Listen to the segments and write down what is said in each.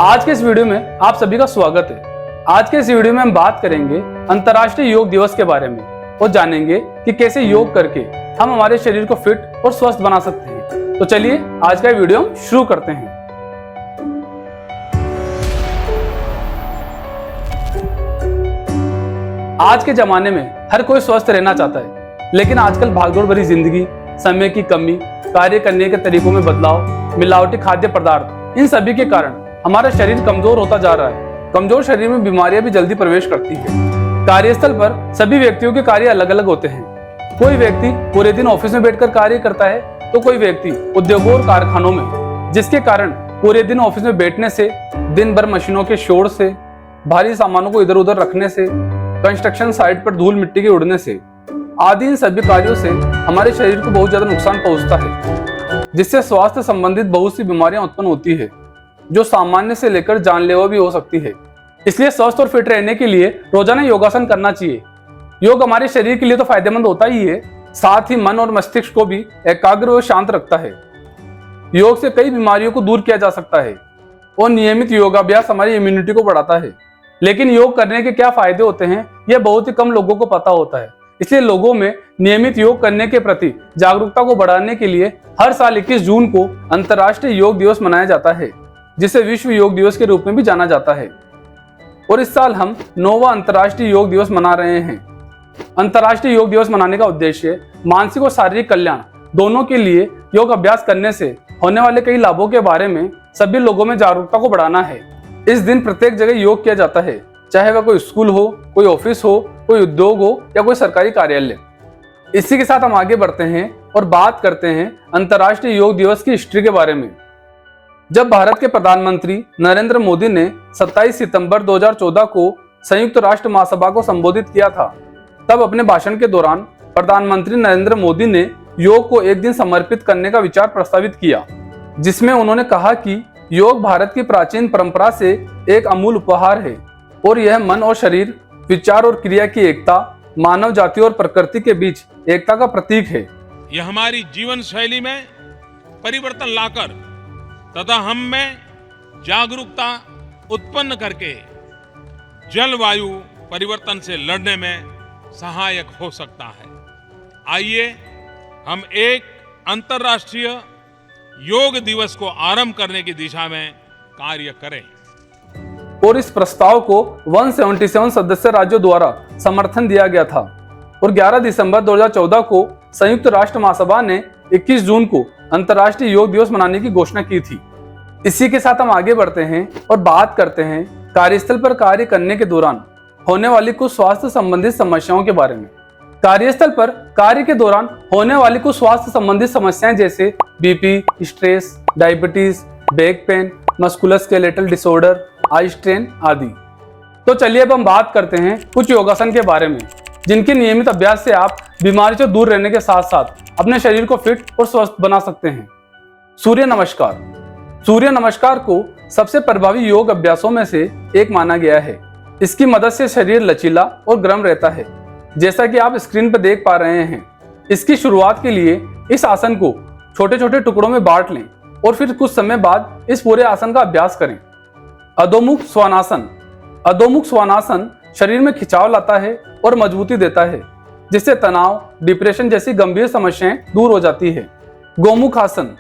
आज के इस वीडियो में आप सभी का स्वागत है। आज के इस वीडियो में हम बात करेंगे अंतर्राष्ट्रीय योग दिवस के बारे में और जानेंगे कि कैसे योग करके हम हमारे शरीर को फिट और स्वस्थ बना सकते हैं। तो चलिए आज का वीडियो हम शुरू करते हैं। आज के जमाने में हर कोई स्वस्थ रहना चाहता है, लेकिन आजकल भागदौड़ भरी जिंदगी, समय की कमी, कार्य करने के तरीकों में बदलाव, मिलावटी खाद्य पदार्थ, इन सभी के कारण हमारा शरीर कमजोर होता जा रहा है। कमजोर शरीर में बीमारियां भी जल्दी प्रवेश करती है। कार्यस्थल पर सभी व्यक्तियों के कार्य अलग अलग होते हैं। कोई व्यक्ति पूरे दिन ऑफिस में बैठकर कार्य करता है, तो कोई व्यक्ति उद्योगों और कारखानों में, जिसके कारण पूरे दिन ऑफिस में बैठने से, दिन भर मशीनों के शोर से, भारी सामानों को इधर उधर रखने से, कंस्ट्रक्शन साइट पर धूल मिट्टी के उड़ने से आदि इन सभी कार्यों से हमारे शरीर को बहुत ज्यादा नुकसान पहुंचता है, जिससे स्वास्थ्य संबंधित बहुत सी बीमारियां उत्पन्न होती है, जो सामान्य से लेकर जानलेवा भी हो सकती है। इसलिए स्वस्थ और फिट रहने के लिए रोजाना योगासन करना चाहिए। योग हमारे शरीर के लिए तो फायदेमंद होता ही है, साथ ही मन और मस्तिष्क को भी एकाग्र और शांत रखता है। योग से कई बीमारियों को दूर किया जा सकता है और नियमित योगाभ्यास हमारी इम्यूनिटी को बढ़ाता है। लेकिन योग करने के क्या फायदे होते हैं, यह बहुत ही कम लोगों को पता होता है। इसलिए लोगों में नियमित योग करने के प्रति जागरूकता को बढ़ाने के लिए हर साल 21 जून को अंतर्राष्ट्रीय योग दिवस मनाया जाता है, जिसे विश्व योग दिवस के रूप में भी जाना जाता है। और इस साल हम 9वां अंतर्राष्ट्रीय योग दिवस मना रहे हैं। अंतर्राष्ट्रीय योग दिवस मनाने का उद्देश्य मानसिक और शारीरिक कल्याण दोनों के लिए योग अभ्यास करने से होने वाले कई लाभों के बारे में सभी लोगों में जागरूकता को बढ़ाना है। इस दिन प्रत्येक जगह योग किया जाता है, चाहे वह कोई स्कूल हो, कोई ऑफिस हो, कोई उद्योग हो या कोई सरकारी कार्यालय। इसी के साथ हम आगे बढ़ते हैं और बात करते हैं अंतर्राष्ट्रीय योग दिवस की हिस्ट्री के बारे में। जब भारत के प्रधानमंत्री नरेंद्र मोदी ने 27 सितंबर 2014 को संयुक्त राष्ट्र महासभा को संबोधित किया था, तब अपने भाषण के दौरान प्रधानमंत्री नरेंद्र मोदी ने योग को एक दिन समर्पित करने का विचार प्रस्तावित किया, जिसमें उन्होंने कहा कि योग भारत की प्राचीन परंपरा से एक अमूल्य उपहार है और यह मन और शरीर, विचार और क्रिया की एकता, मानव जाति और प्रकृति के बीच एकता का प्रतीक है। यह हमारी जीवन शैली में परिवर्तन लाकर तथा हम में जागरूकता उत्पन्न करके जलवायु परिवर्तन से लड़ने में सहायक हो सकता है। आइए हम एक अंतर्राष्ट्रीय योग दिवस को आरंभ करने की दिशा में कार्य करें। और इस प्रस्ताव को 177 सदस्य राज्यों द्वारा समर्थन दिया गया था और 11 दिसंबर 2014 को संयुक्त राष्ट्र महासभा ने 21 जून को अंतर्राष्ट्रीय योग दिवस मनाने की घोषणा की थी। इसी के साथ हम आगे बढ़ते हैं और बात करते हैं कार्यस्थल पर कार्य करने के दौरान होने वाली कुछ स्वास्थ्य संबंधित समस्याओं के बारे में। कार्यस्थल पर कार्य के दौरान होने वाली कुछ स्वास्थ्य संबंधित समस्याएं जैसे BP, stress, diabetes, back pain, musculoskeletal disorder, eye strain आदि। तो चलिए अब हम बात करते हैं कुछ योगासन के बारे में, जिनके नियमित अभ्यास से आप बीमारी से दूर रहने के साथ साथ अपने शरीर को फिट और स्वस्थ बना सकते हैं। सूर्य नमस्कार। सूर्य नमस्कार को सबसे प्रभावी योग अभ्यासों में से एक माना गया है। इसकी मदद से शरीर लचीला और गर्म रहता है, जैसा कि आप स्क्रीन पर देख पा रहे हैं। इसकी शुरुआत के लिए इस आसन को छोटे छोटे टुकड़ों में बांट लें और फिर कुछ समय बाद इस पूरे आसन का अभ्यास करें। अधोमुख स्वानासन। अधोमुख स्वानासन शरीर में खिंचाव लाता है और मजबूती देता है, जिससे तनाव, डिप्रेशन जैसी गंभीर समस्याएं दूर हो जाती है। गोमुख आसन।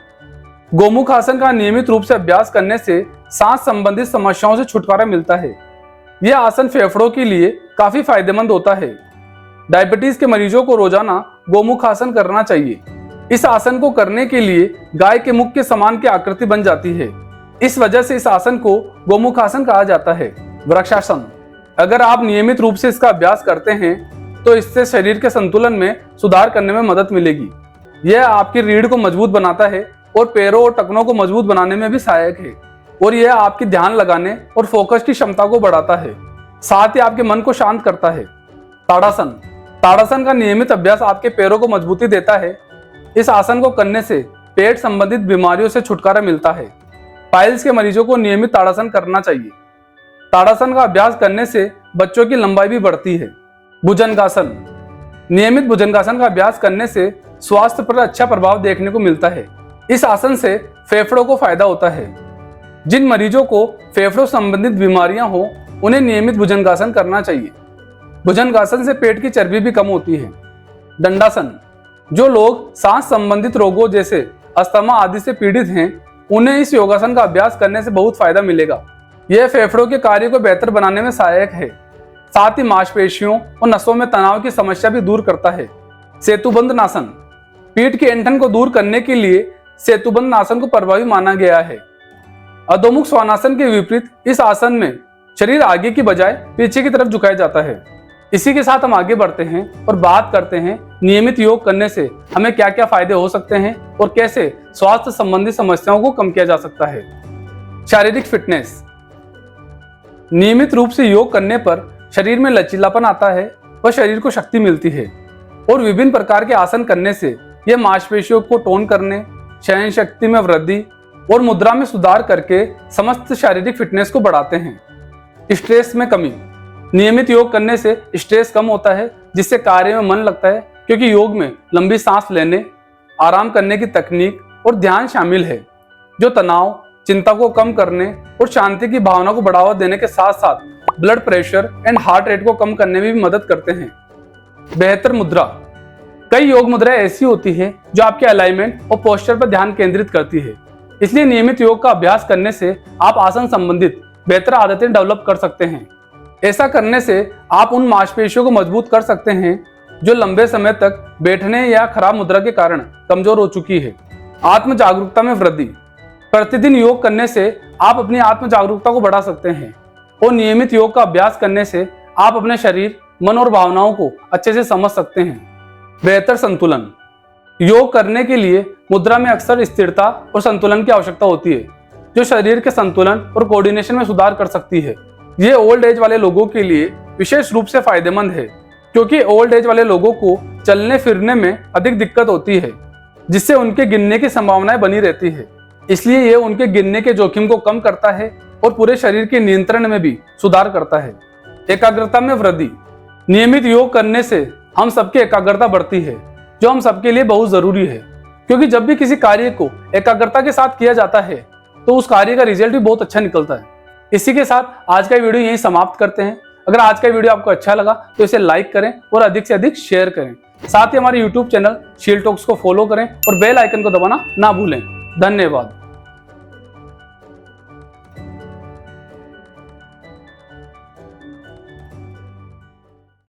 गोमुख आसन का नियमित रूप से अभ्यास करने से सांस संबंधित समस्याओं से छुटकारा मिलता है। यह आसन फेफड़ों के लिए काफी फायदेमंद होता है। डायबिटीज के मरीजों को रोजाना गोमुख आसन करना चाहिए। इस आसन को करने के लिए गाय के मुख के समान की आकृति बन जाती है। इस वजह से इस आसन को गोमुख आसन कहा जाता है। वृक्षासन। अगर आप नियमित रूप से इसका अभ्यास करते हैं तो इससे शरीर के संतुलन में सुधार करने में मदद मिलेगी। यह आपकी रीढ़ को मजबूत बनाता है और पैरों और टखनों को मजबूत बनाने में भी सहायक है, और यह आपकी ध्यान लगाने और फोकस की क्षमता को बढ़ाता है, साथ ही आपके मन को शांत करता है। ताड़ासन। ताड़ासन का नियमित अभ्यास आपके पैरों को मजबूती देता है। इस आसन को करने से पेट संबंधित बीमारियों से छुटकारा मिलता है। पाइल्स के मरीजों को नियमित ताड़ासन करना चाहिए। ताड़ासन का अभ्यास करने से बच्चों की लंबाई भी बढ़ती है। भुजंगासन। नियमित भुजंगासन का अभ्यास करने से स्वास्थ्य पर अच्छा प्रभाव देखने को मिलता है। इस आसन से फेफड़ों को फायदा होता है। जिन मरीजों को फेफड़ों संबंधित बीमारियां हो उन्हें नियमित भुजंगासन करना चाहिए। भुजंगासन से पेट की चर्बी भी कम होती है। दंडासन, जो लोग सांस संबंधित रोगों जैसे अस्थमा आदि से पीड़ित हैं उन्हें इस योगासन का अभ्यास करने से बहुत फायदा मिलेगा। यह फेफड़ों के कार्य को बेहतर बनाने में सहायक है, साथ ही मांसपेशियों और नसों में तनाव की समस्या भी दूर करता है। सेतुबंध आसन, पीठ के ऐंठन को दूर करने के लिए सेतुबंध आसन को प्रभावी माना गया है। अधोमुख श्वानासन के विपरीत इस आसन में शरीर आगे की बजाय पीछे की तरफ झुकाया जाता है। इसी के साथ हम आगे बढ़ते हैं और बात करते हैं नियमित योग करने से हमें क्या क्या फायदे हो सकते हैं और कैसे स्वास्थ्य संबंधी समस्याओं को कम किया जा सकता है। शारीरिक फिटनेस, नियमित रूप से योग करने पर शरीर में लचीलापन आता है और शरीर को शक्ति मिलती है और विभिन्न प्रकार के आसन करने से यह मांसपेशियों को टोन करने, सहन शक्ति में वृद्धि और मुद्रा में सुधार करके समस्त शारीरिक फिटनेस को बढ़ाते हैं। स्ट्रेस में कमी, नियमित योग करने से स्ट्रेस कम होता है जिससे कार्य में मन लगता है, क्योंकि योग में लंबी सांस लेने, आराम करने की तकनीक और ध्यान शामिल है जो तनाव, चिंता को कम करने और शांति की भावना को बढ़ावा देने के साथ साथ blood pressure and heart rate को कम करने में भी मदद करते हैं। बेहतर मुद्रा, कई योग मुद्राएं ऐसी होती है जो आपके अलाइनमेंट और पोस्चर पर ध्यान केंद्रित करती है, इसलिए नियमित योग का अभ्यास करने से आप आसन संबंधित बेहतर आदतें डेवलप कर सकते हैं। ऐसा करने से आप उन मांसपेशियों को मजबूत कर सकते हैं जो लंबे समय तक बैठने या खराब मुद्रा के कारण कमजोर हो चुकी है। आत्म जागरूकता में वृद्धि, प्रतिदिन योग करने से आप अपनी आत्म जागरूकता को बढ़ा सकते हैं और नियमित योग का अभ्यास करने से आप अपने शरीर, मन और भावनाओं को अच्छे से समझ सकते हैं। बेहतर संतुलन, योग करने के लिए मुद्रा में अक्सर स्थिरता और संतुलन की आवश्यकता होती है जो शरीर के संतुलन और कोऑर्डिनेशन में सुधार कर सकती है। ये ओल्ड एज वाले लोगों के लिए विशेष रूप से फायदेमंद है, क्योंकि ओल्ड एज वाले लोगों को चलने फिरने में अधिक दिक्कत होती है जिससे उनके गिरने की संभावनाएं बनी रहती है। इसलिए ये उनके गिरने के जोखिम को कम करता है और पूरे शरीर के नियंत्रण में भी सुधार करता है। एकाग्रता में वृद्धि, नियमित योग करने से हम सबकी एकाग्रता बढ़ती है जो हम सबके लिए बहुत जरूरी है, क्योंकि जब भी किसी कार्य को एकाग्रता के साथ किया जाता है तो उस कार्य का रिजल्ट भी बहुत अच्छा निकलता है। इसी के साथ आज का वीडियो यहीं समाप्त करते हैं। अगर आज का वीडियो आपको अच्छा लगा तो इसे लाइक करें और अधिक से अधिक शेयर करें। साथ ही हमारे YouTube चैनल शील टॉक्स को फॉलो करें और बेल आइकन को दबाना ना भूलें। धन्यवाद।